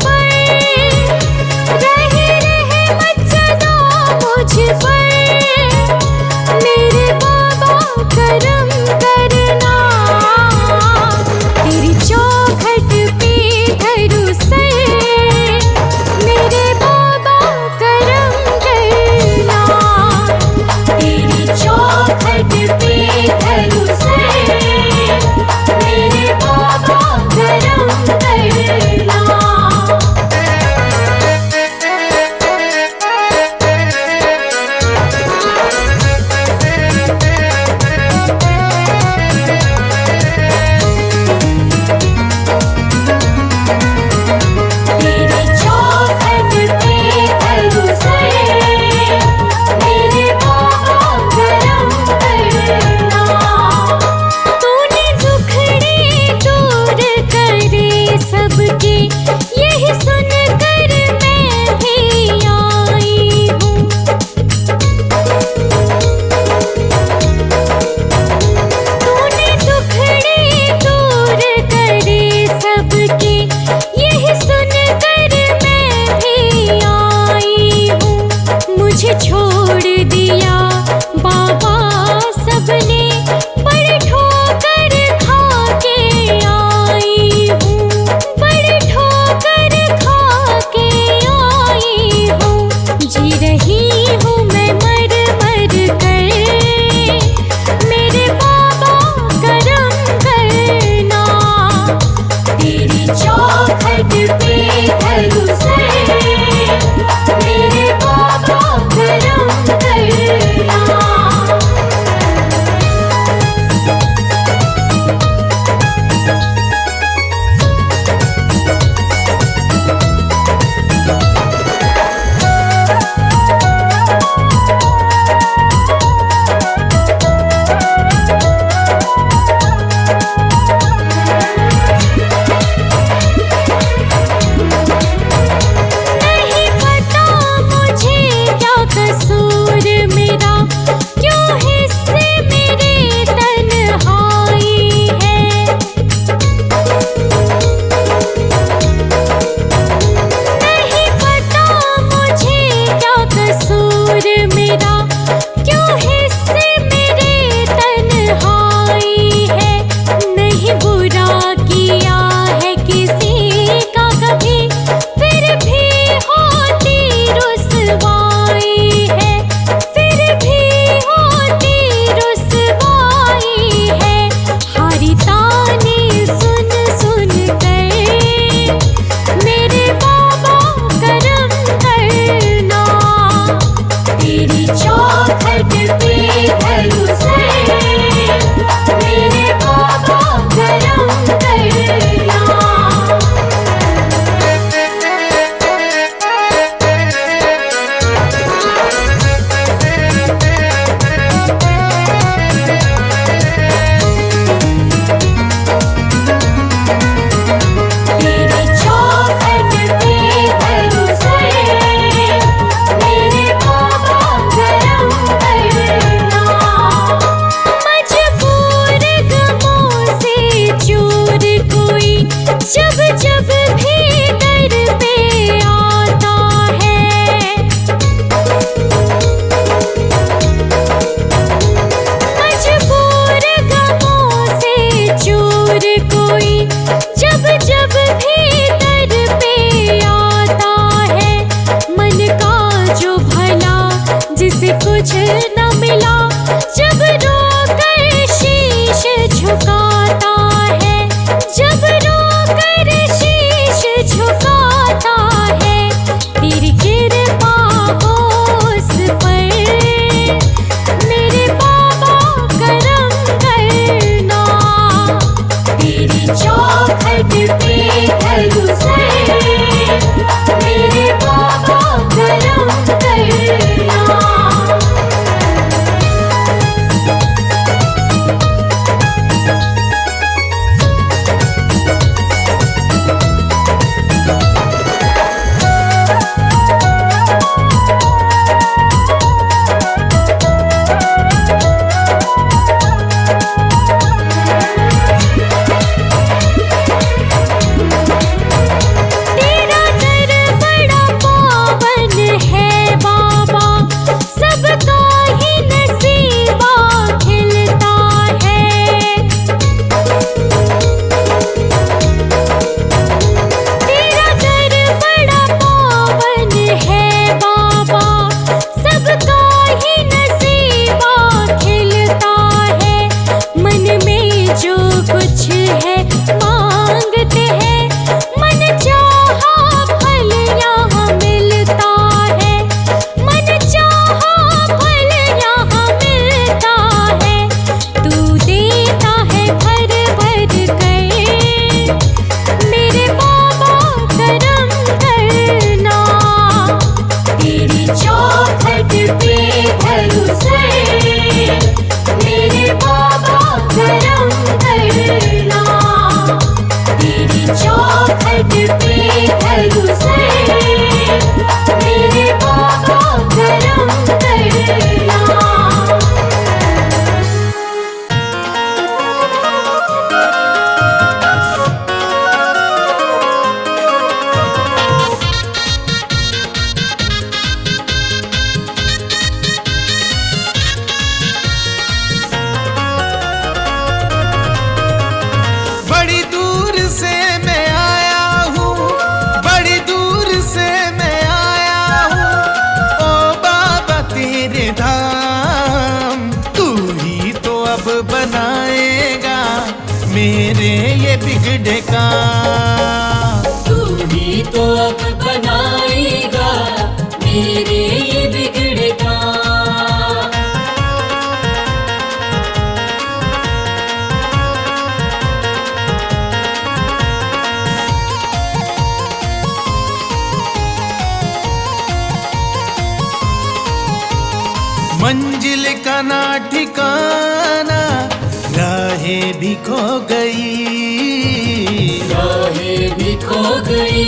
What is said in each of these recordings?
पर, रहे रहमत सदा मुझ पर। मेरे बाबा करम करना, तेरी चौखट पे धरूं सर। मेरे बाबा करम करना, तेरी चौखट पे धरूं सर। मेरे बाबा करम करना। तेरी चौखट पे धरूं सर। मेरे बाबा करम करना। तूने दुखड़े दूर करे सबके, यही सुनकर मैं भी आई हूँ। तूने दुखड़े दूर करे सबके, यही सुनकर मैं भी आई हूँ। मुझे छोड़ दिया बाबा सबने, बड़ी ठोकर खा के आई हूँ। बड़ी ठोकर खा के आई हूँ। जी रही हूँ मैं मर मर कर। मेरे बाबा करम करना, तेरी चौखट पे धरूं सर। मेरे बाबा करम करना। नहीं पता मुझे क्या कसूर मेरा, क्यों हिस्से मेरे तन्हाई है। नहीं पता मुझे क्या कसूर मेरा, क्यों हिस्से मेरे तन्हाई है। नहीं बुरा किया है किसी का कभी, फिर भी होती रुसवाई है। फिर भी होती रुसवाई है। हारी ताने सुन सुन कर, मेरे बाबा करम करना। तेरी चौखट पे धरूं सर। मेरे बाबा करम करना। तेरी चौखट पे धरूं सर। मेरे बाबा करम करना। मजबूर गमों से चूर कोई, जब जब भी दर पे आता है। मजबूर गमों से चूर कोई, जब जब भी दर पे आता है। मन का जो भला जिसे कुछ न मिला, जब रोकर शीश झुकाता है। जब रोकर शीश मेरे ये बिगड़े काम। तू ही तो अब बनाएगा मेरे ये बिगड़े काम। मंजिल का ना ठिकाना, राहें भी खो गई, राहें भी खो गई,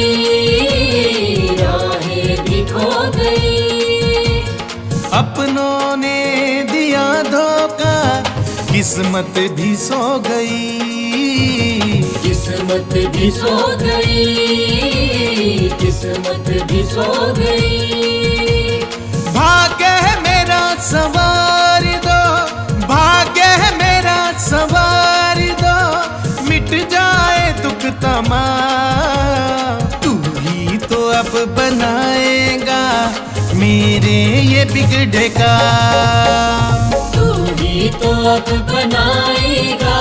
राहें भी खो गई। अपनों ने दिया धोखा, किस्मत भी सो गई, किस्मत भी सो गई, किस्मत भी सो गई। भाग्य है मेरा सवार दो, भाग्य है मेरा सवार दो, मिट जाए दुख तमाम। तू ही तो अब बनाएगा मेरे ये बिगड़े काम। तू ही तो अब बनाएगा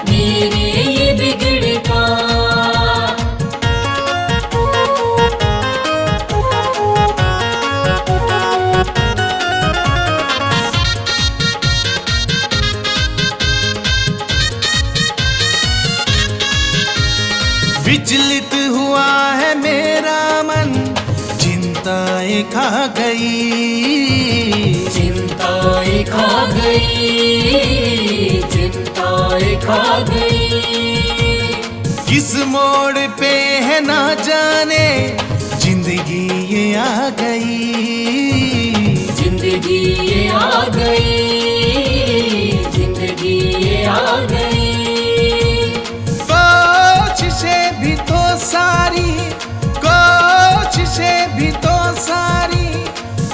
मेरे ये बिगड़े काम। विचलित हुआ है मेरा मन, चिंताएं खा गई, चिंताएं खा गई, चिंताएं खा गई। किस मोड़ पे है ना जाने जिंदगी ये आ गई, जिंदगी ये आ गई, जिंदगी ये आ गई। कोशिशें भी तो सारी, कोशिशें भी तो सारी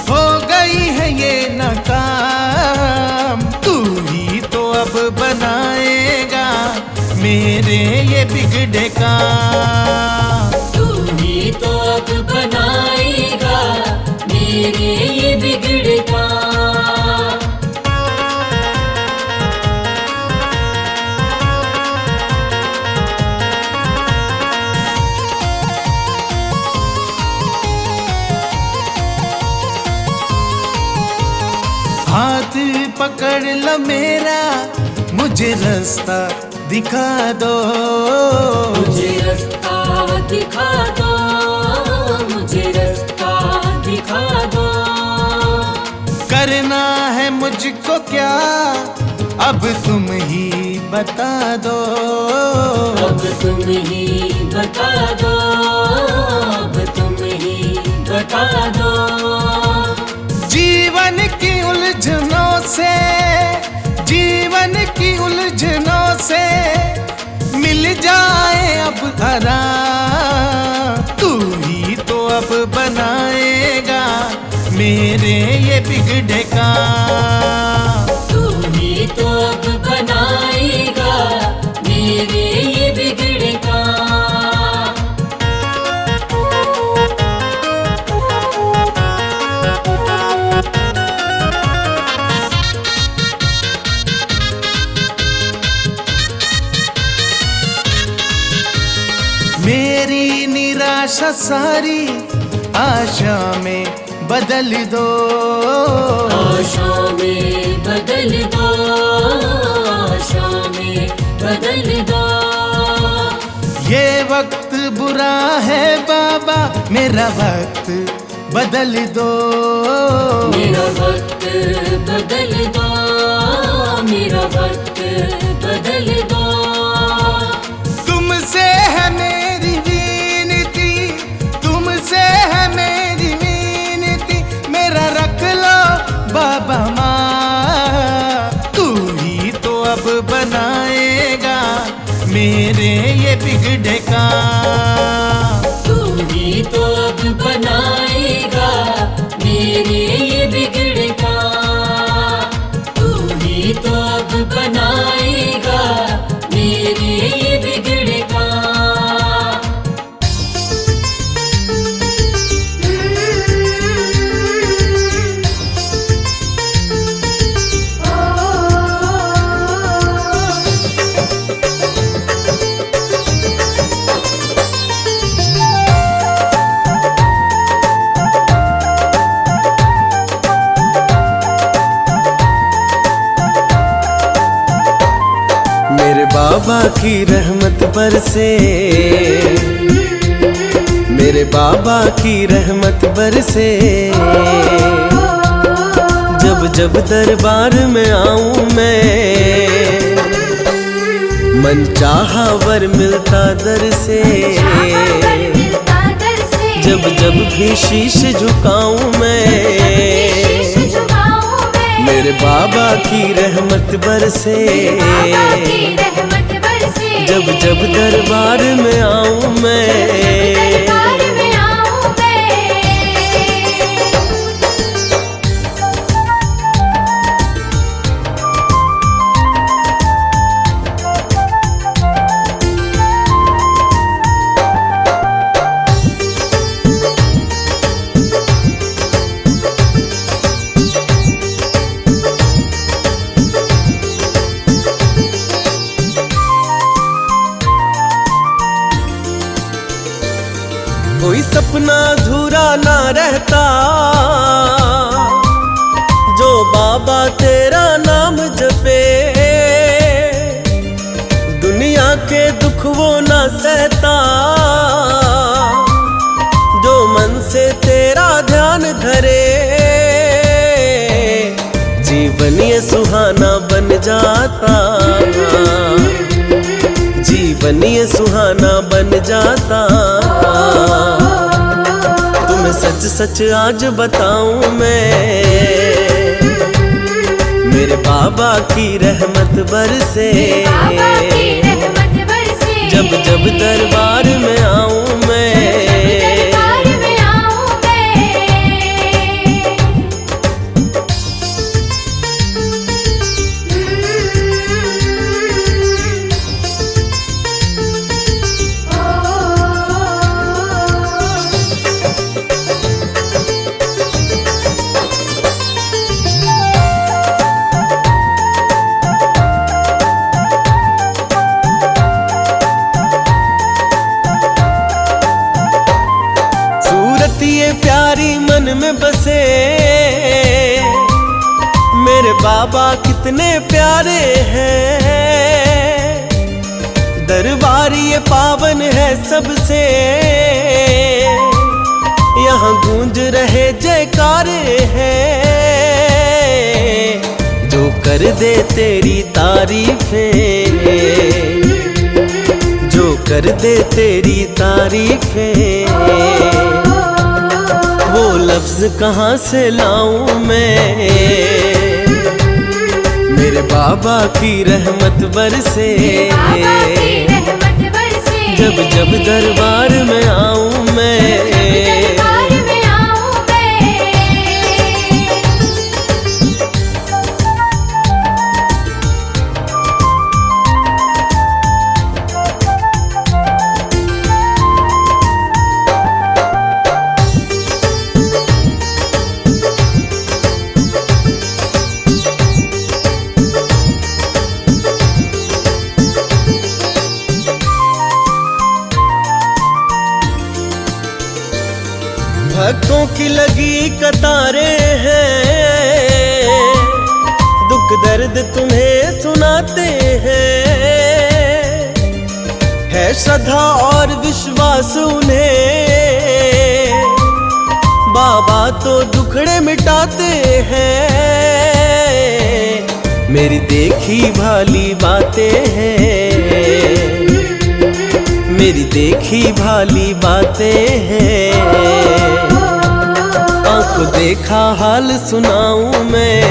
हो गई है ये नाकाम। तू ही तो अब बनाएगा मेरे ये बिगड़े काम। तू ही तो अब बनाएगा मेरे ये बिगड़े काम। हाथ पकड़ लो मेरा, मुझे रास्ता दिखा दो, मुझे रास्ता दिखा दो, मुझे रास्ता दिखा दो। करना है मुझको क्या अब तुम ही बता दो, अब तुम ही बता दो, अब तुम ही बता दो। जीवन की उलझनों से, जीवन की उलझनों से मिल जाए अब आराम। तू ही तो अब बनाएगा मेरे ये बिगड़े काम। तू ही तो अब बनाएगा मेरे ये बिगड़े काम। मेरी निराशा सारी आशा में बदल दो, आशा में बदल दो, आशा में बदल दो। ये वक्त बुरा है बाबा, मेरा वक्त बदल दो, मेरा वक्त बदल दो, मेरा वक्त बदल दो। तुमसे है मेरी विनती, तुमसे है मेरी विनती, मेरा रख लो बाबा माँ। तू ही तो अब बनाएगा मेरे ये बिगड़े काम। तू ही तो अब बनाएगा मेरे ये बिगड़े काम। तू ही तो अब बनाएगा मेरे ये बिगड़े काम। बाबा की रहमत बरसे, मेरे बाबा की रहमत बरसे। जब जब दरबार में आऊं मैं, मन चाहा वर मिलता दर से। जब जब भी शीश झुकाऊं मैं, मेरे बाबा की रहमत बरसे। जब जब दरबार में आऊं मैं, कोई सपना अधूरा ना रहता, जो बाबा तेरा नाम जपे। दुनिया के दुख वो ना सहता, जो मन से तेरा ध्यान धरे। जीवन ये सुहाना बन जाता, जीवन ये सुहाना बन जाता। तुम्हें सच सच आज बताऊं मैं, मेरे बाबा की रहमत बरसे। जब जब दरबार में आऊं मैं, ये प्यारी मन में बसे। मेरे बाबा कितने प्यारे हैं, दरबार ये पावन है सबसे। यहाँ गूंज रहे जयकारे हैं, जो कर दे तेरी तारीफें, जो कर दे तेरी तारीफें। वो लफ्ज कहाँ से लाऊं मैं, मेरे बाबा की रहमत बरसे। जब जब दरबार में आऊं मैं, भक्तों की लगी कतारें हैं, दुख दर्द तुम्हें सुनाते हैं। है श्रद्धा और विश्वास उन्हें, बाबा तो दुखड़े मिटाते हैं। मेरी देखी भाली बातें हैं, मेरी देखी भाली बातें हैं। आंखों देखा हाल सुनाऊं मैं,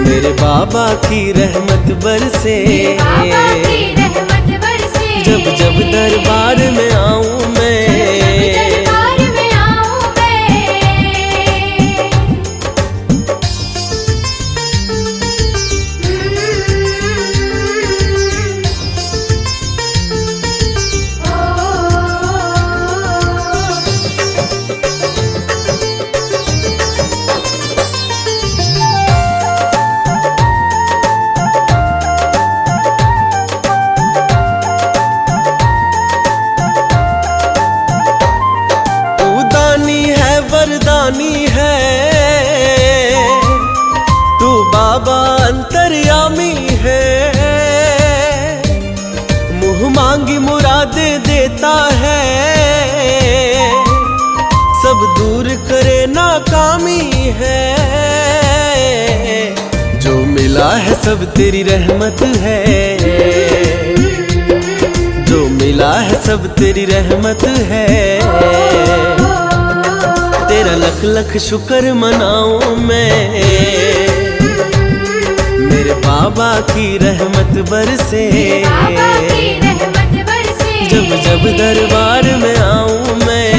मेरे बाबा की रहमत बरसे। जब जब दरबार में आऊं मैं, वरदानी है तू बाबा, अंतर्यामी है। गुलामी है, जो मिला है सब तेरी रहमत है, जो मिला है सब तेरी रहमत है। तेरा लख लख शुक्र मनाऊं मैं, मेरे बाबा की रहमत बरसे, जब जब दरबार में आऊं मैं।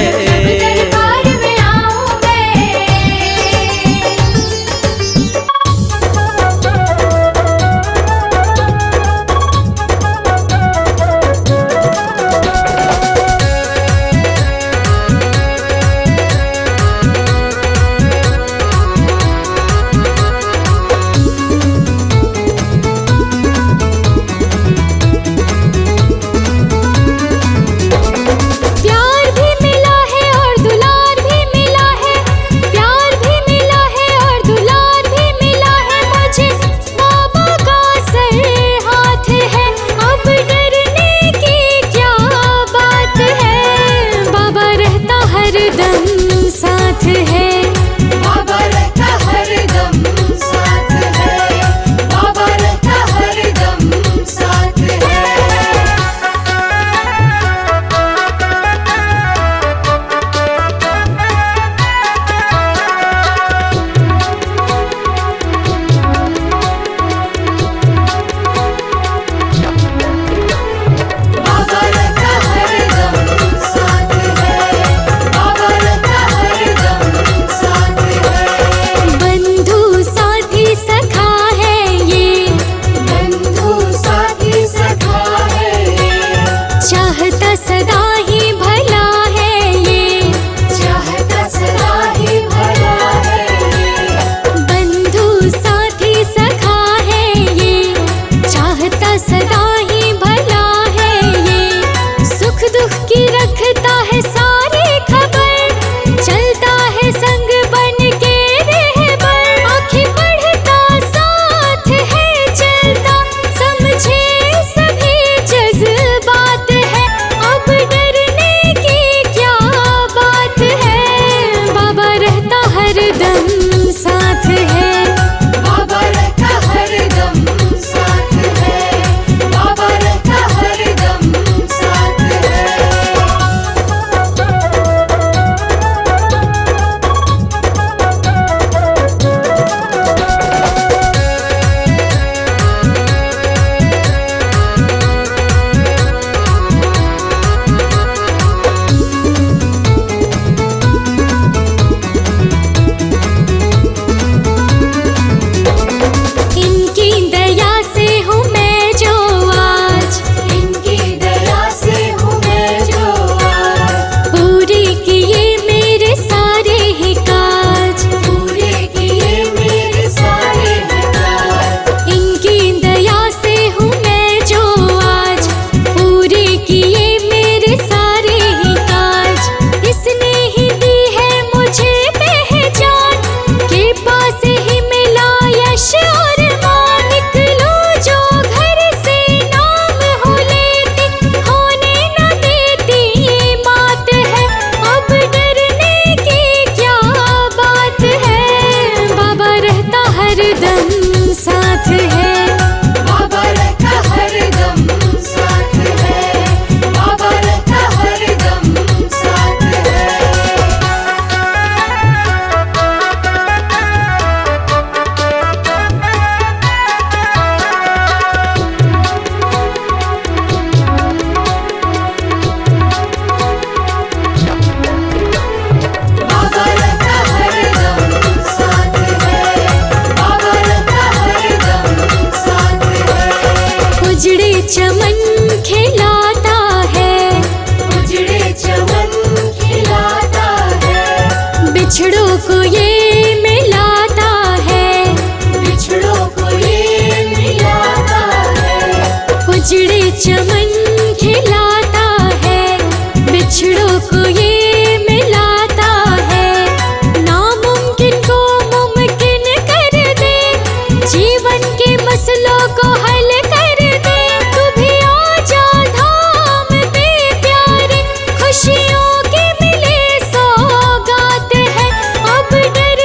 चमन खिलाता है, उजड़े चमन खिलाता है, बिछड़ों को ये मिलाता है, बिछड़ों को ये मिलाता है, उजड़े चमन खिलाता है, बिछड़ों को ये मिलाता है, नामुमकिन को मुमकिन कर दे, जीवन के मसलों को हल कर दे, तू भी आजा धाम पे प्यारे, खुशियों के मिले सौगात है, अब डर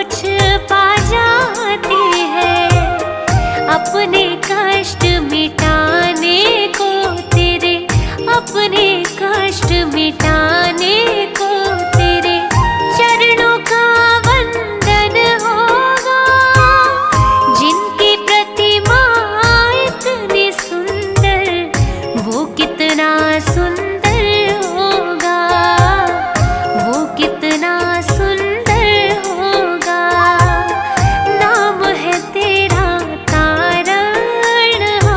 कुछ पा जाते हैं। अपने कष्ट मिटाने को तेरे, अपने कष्ट मिटाने को तेरे चरणों का वंदन होगा। जिनकी प्रतिमा इतनी सुंदर, वो कितना सुंदर होगा, वो कितना सुंदर होगा। नाम है तेरा तारणहारा।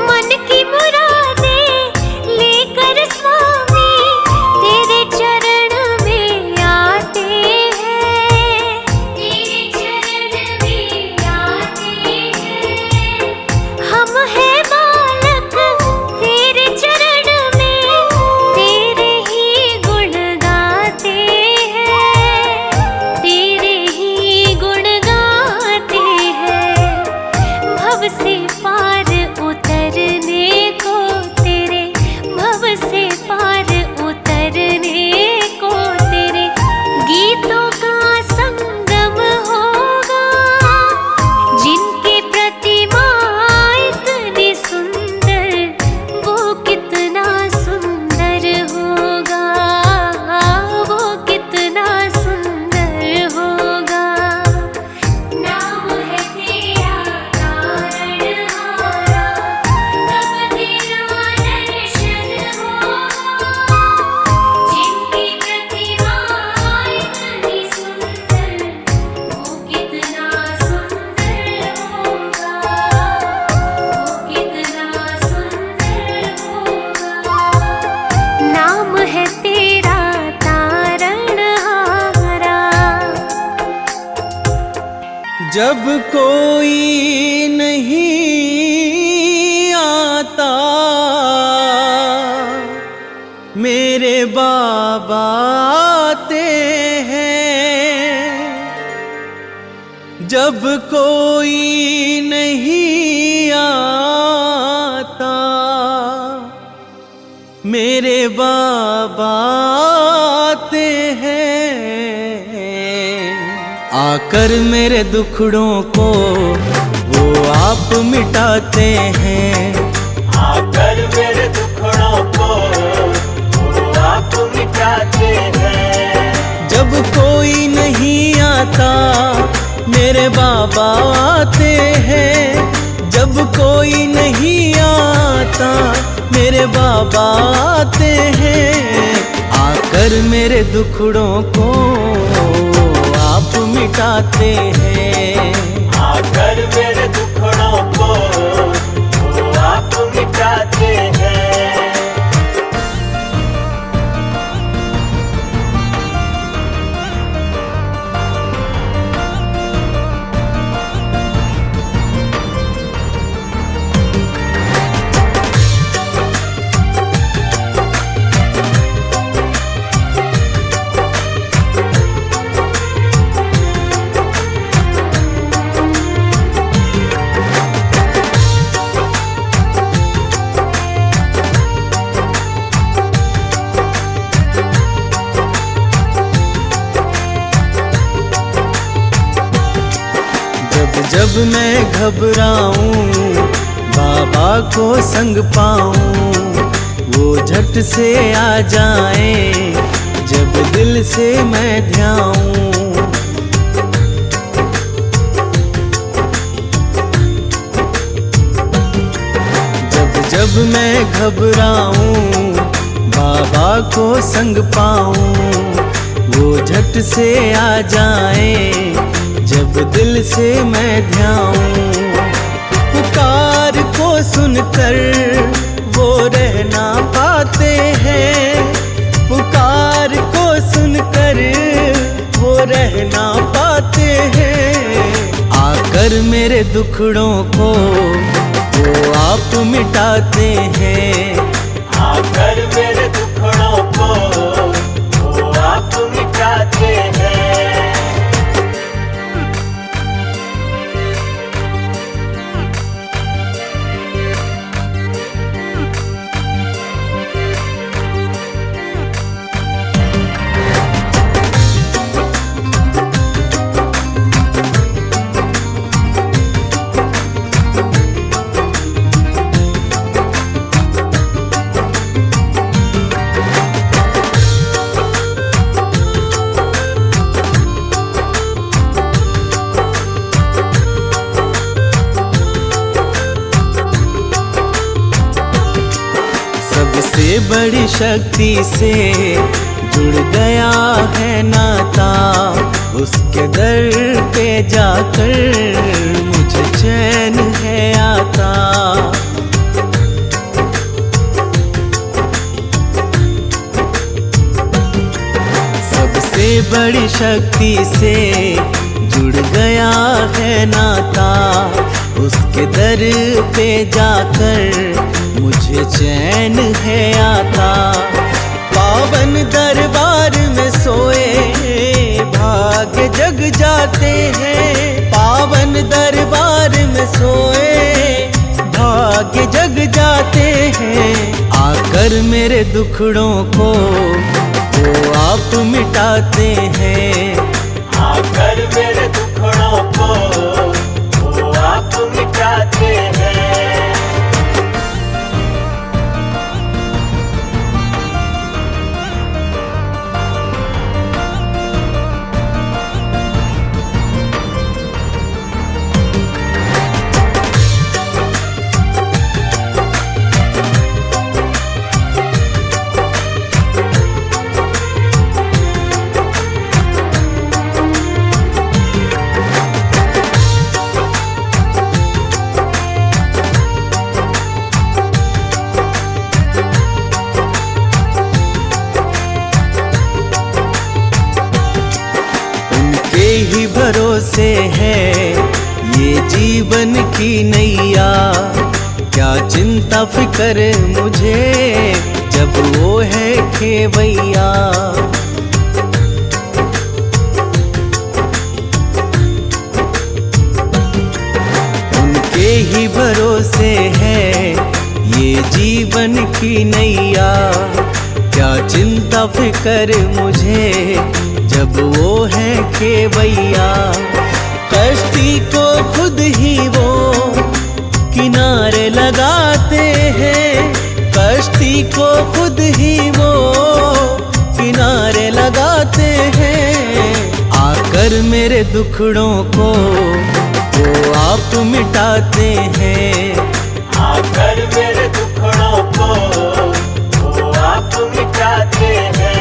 मन की मुरादें लेकर स्वामी तेरे चरण में आते हैं, तेरे चरण में आते हैं। हम हैं बालक तेरे चरण में, तेरे ही गुण गाते हैं, तेरे ही गुण गाते हैं। भव से पार उतरने को तेरे, भव से पार उतरने को तेरे गीतों का संगम होगा। जिनकी प्रतिमा इतनी सुंदर, वो कितना सुंदर होगा, वो कितना सुंदर होगा। नाम है तेरा तारणहारा, तब तेरा दर्शन होगा। जिनकी प्रतिमा इतनी सुंदर, वो कितना सुंदर होगा, वो कितना सुंदर होगा। नाम है तेरा तारणहारा। जब कोई नहीं आता मेरे बाबा आते हैं। जब कोई नहीं आता मेरे बाबा आते हैं। आकर मेरे दुखड़ों को वो आप मिटाते हैं। आकर मेरे दुखड़ों को वो आप मिटाते हैं। जब कोई नहीं आता मेरे बाबा आते हैं। जब कोई नहीं आता मेरे बाबा आते हैं। आकर मेरे दुखड़ों को आप मिटाते हैं। आकर मेरे दुखड़ों को वो आप मिटाते हैं। जब मैं घबराऊं बाबा को संग पाऊं, वो झट से आ जाएं जब दिल से मैं ध्याऊं। जब मैं घबराऊं बाबा को संग पाऊं, वो झट से आ जाएं जब दिल से मैं ध्याऊं। पुकार को सुनकर वो रह ना पाते हैं। पुकार को सुनकर वो रह ना पाते हैं। आकर मेरे दुखड़ों को वो आप मिटाते हैं। आकर मेरे दुखड़ों को वो आप मिटाते हैं। सबसे बड़ी शक्ति से जुड़ गया है नाता, उसके दर पे जाकर मुझे चैन है आता। सबसे बड़ी शक्ति से जुड़ गया है नाता, उसके दर पे जाकर मुझे चैन है आता। पावन दरबार में सोए भाग्य जग जाते हैं, पावन दरबार में सोए भाग्य जग जाते हैं। आकर मेरे दुखड़ों को वो आप मिटाते हैं। आकर मेरे दुखड़ों को वो आप मिटाते हैं। ही भरोसे है ये जीवन की नैया, क्या चिंता फिकर मुझे जब वो है खेवैया। उनके ही भरोसे है ये जीवन की नैया, क्या चिंता फिकर मुझे जब वो है खेवैया। कश्ती को खुद ही वो किनारे लगाते हैं, कश्ती को खुद ही वो किनारे लगाते हैं। आकर मेरे दुखड़ों को वो आप मिटाते हैं। आकर मेरे दुखड़ों को वो आप मिटाते हैं।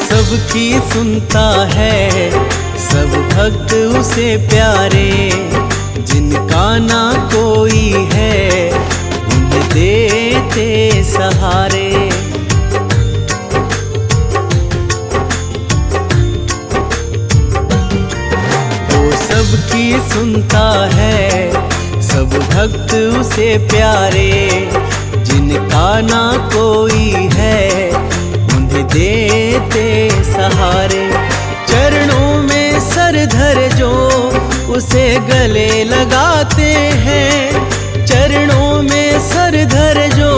सबकी सुनता है, सब भक्त उसे प्यारे, जिनका ना कोई है उन्हें देते सहारे। वो सबकी सुनता है, सब भक्त उसे प्यारे, जिनका ना कोई है देते सहारे। चरणों में सर धर जो उसे गले लगाते हैं, चरणों में सर धर जो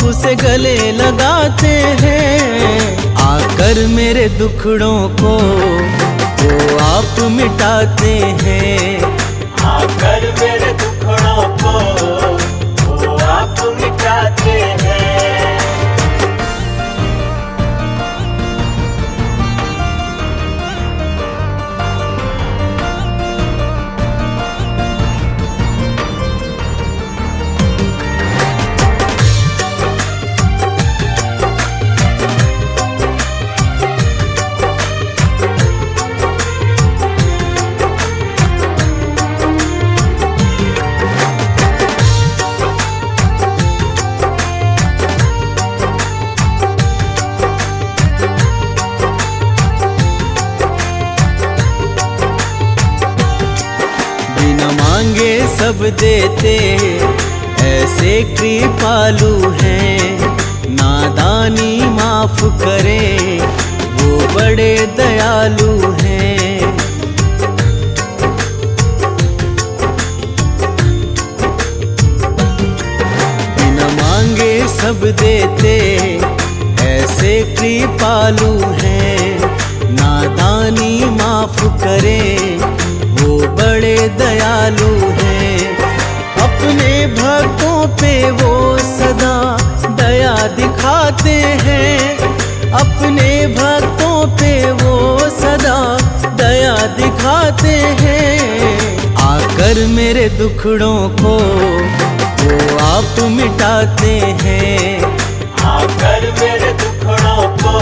उसे गले लगाते हैं। आकर मेरे दुखड़ों को वो आप मिटाते हैं। आकर मेरे दुखड़ों को वो आप मिटाते हैं। मांगे सब देते, ऐसे कृपालु हैं। नादानी माफ करे, वो बड़े दयालु हैं। बिना मांगे सब देते, ऐसे कृपालु हैं। नादानी माफ करे, वो बड़े दयालु हैं। अपने भक्तों पे वो सदा दया दिखाते हैं। अपने भक्तों पे वो सदा दया दिखाते हैं। आकर मेरे दुखड़ों को वो आप मिटाते हैं। आकर मेरे दुखड़ों को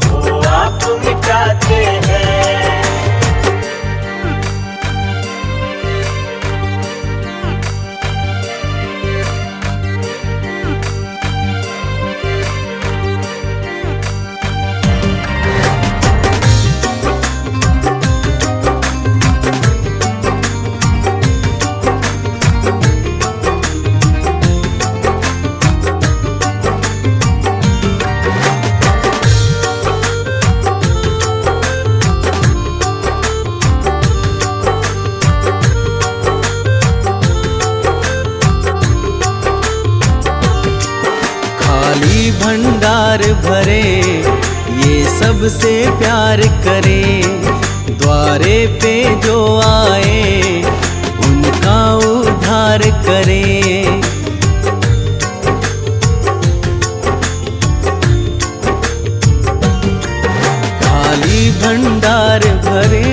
वो आप मिटाते हैं। खाली भंडार भरे, ये सबसे प्यार करे। द्वारे पे जो आए, उनका उद्धार करे। खाली भंडार भरे,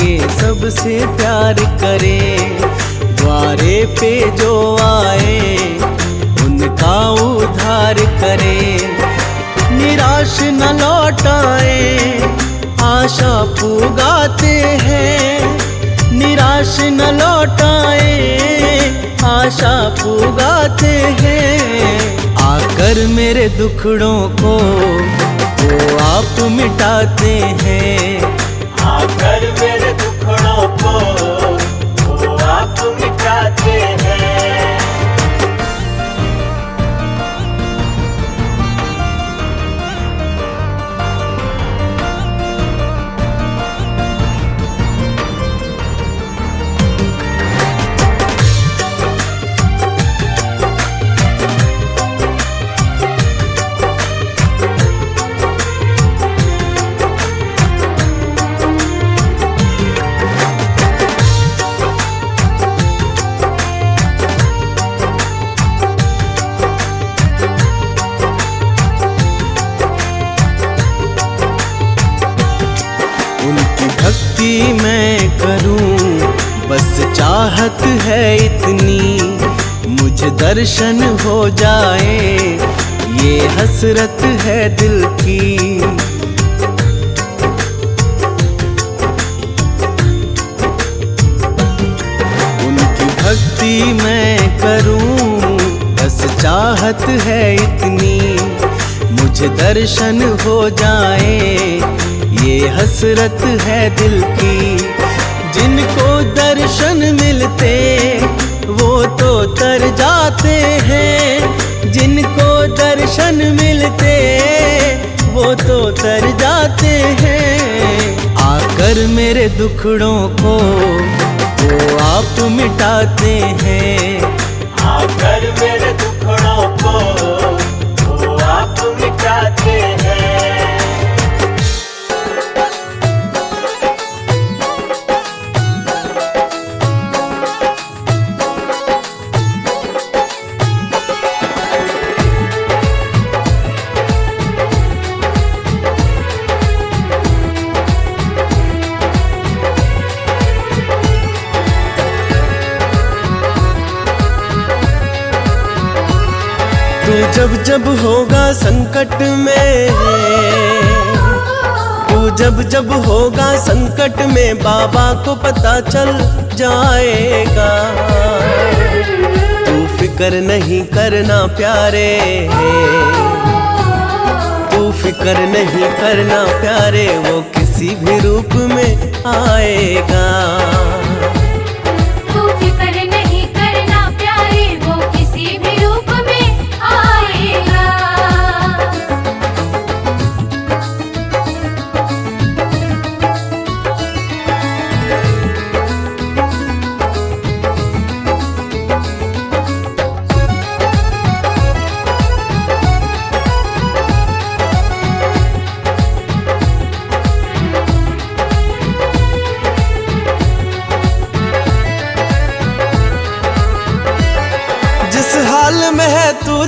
ये सबसे प्यार करे। द्वारे पे जो आए, उनका उद्धार करे। निराश न लौटाए, आशा पुगाते हैं। निराश न लौटाए, आशा पुगाते हैं। आकर मेरे दुखड़ों को वो आप मिटाते हैं। आकर मेरे दुखड़ों को वो आप मिटाते हैं। उनकी भक्ति मैं करूं, बस चाहत है इतनी। मुझे दर्शन हो जाए, ये हसरत है दिल की। उनकी भक्ति मैं करूं, बस चाहत है इतनी। मुझे दर्शन हो जाए, ये हसरत है दिल की। जिनको दर्शन मिलते, वो तो तर जाते हैं। जिनको दर्शन मिलते, वो तो तर जाते हैं। आकर मेरे दुखड़ों को वो आप मिटाते हैं। आकर मेरे दुखड़ों को वो आप मिटाते हैं। तू जब जब होगा संकट में, तू जब जब होगा संकट में, बाबा को पता चल जाएगा। तू फिक्र नहीं करना प्यारे, तू फिक्र नहीं करना प्यारे, वो किसी भी रूप में आएगा।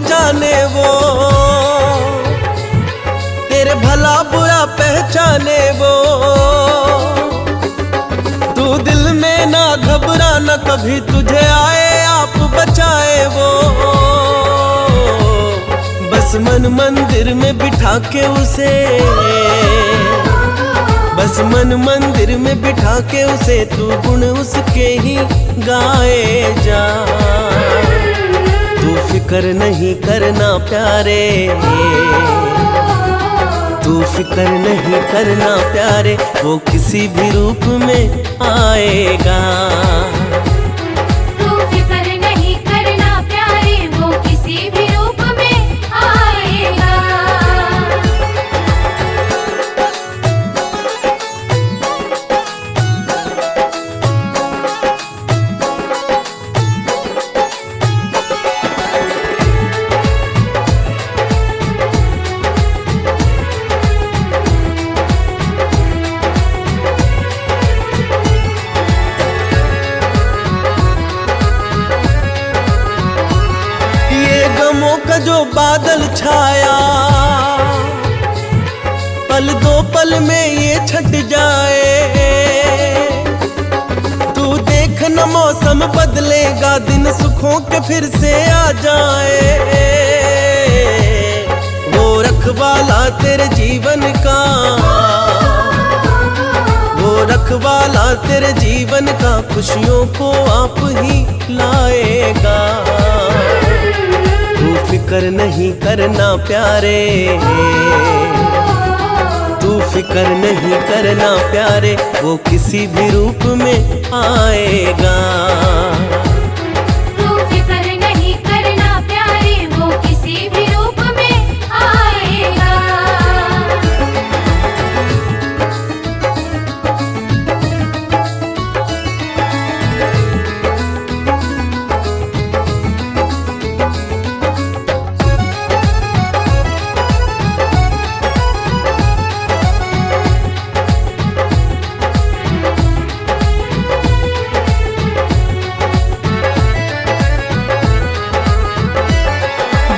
जाने वो, तेरे भला बुरा पहचाने वो। तू दिल में ना घबरा ना कभी, तुझे आए आप बचाए वो। बस मन मंदिर में बिठा के उसे, बस मन मंदिर में बिठा के उसे, तू गुण उसके ही गाए जा। तू फिक्र नहीं करना प्यारे, तू फिक्र नहीं करना प्यारे, वो किसी भी रूप में आएगा। तू फिक्र नहीं करना प्यारे, वो किसी भी रूप में आएगा। गमों का जो बादल छाया, पल दो पल में ये छट जाए। तू देख न मौसम बदलेगा, दिन सुखों के फिर से आ जाए। वो रखवाला तेरे जीवन का, वो रखवाला तेरे जीवन का, खुशियों को आप ही लाएगा। तू फिक्र नहीं करना प्यारे, तू फिक्र नहीं करना प्यारे, वो किसी भी रूप में आएगा। तू फिक्र नहीं करना प्यारे, वो किसी भी रूप में आएगा।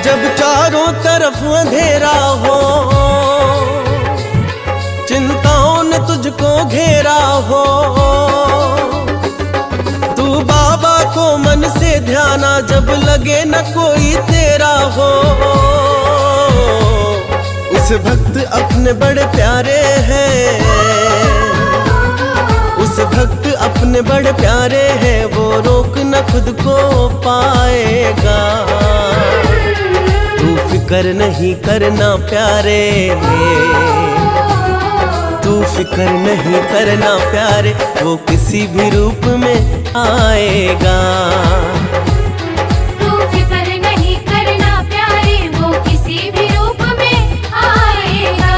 जब चारों तरफ अंधेरा हो, चिंताओं ने तुझको घेरा हो, तू बाबा को मन से ध्याना, जब लगे न कोई तेरा हो। उस भक्त अपने बड़े प्यारे हैं, उस भक्त अपने बड़े प्यारे हैं, वो रोक न खुद को पाएगा। तू फिक्र नहीं करना प्यारे, तू फिक्र नहीं करना प्यारे, वो किसी भी रूप में आएगा। तू फिक्र नहीं करना प्यारे, वो किसी भी रूप में आएगा।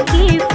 की